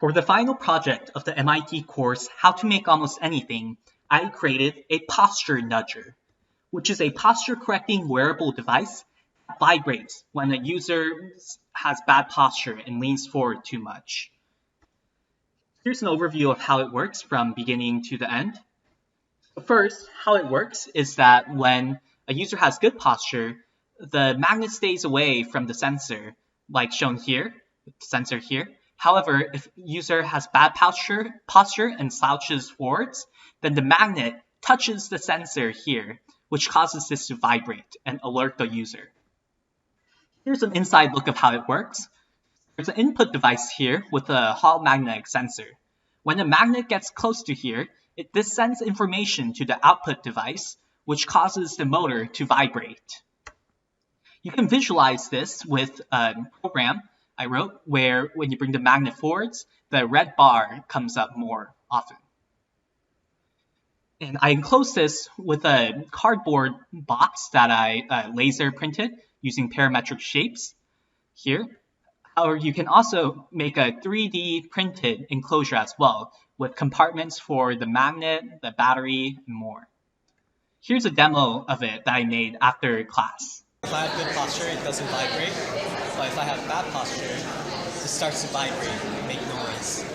For the final project of the MIT course, How to Make Almost Anything, I created a posture nudger, which is a posture-correcting wearable device that vibrates when a user has bad posture and leans forward too much. Here's an overview of how it works from beginning to the end. First, how it works is that when a user has good posture, the magnet stays away from the sensor, like shown here, with the sensor here. However, if user has bad posture and slouches forwards, then the magnet touches the sensor here, which causes this to vibrate and alert the user. Here's an inside look of how it works. There's an input device here with a Hall magnetic sensor. When a magnet gets close to here, this sends information to the output device, which causes the motor to vibrate. You can visualize this with a program I wrote where when you bring the magnet forwards, the red bar comes up more often. And I enclosed this with a cardboard box that I laser printed using parametric shapes here. Or you can also make a 3D printed enclosure as well, with compartments for the magnet, the battery, and more. Here's a demo of it that I made after class. If I have good posture, it doesn't vibrate. But if I have bad posture, it starts to vibrate and make noise.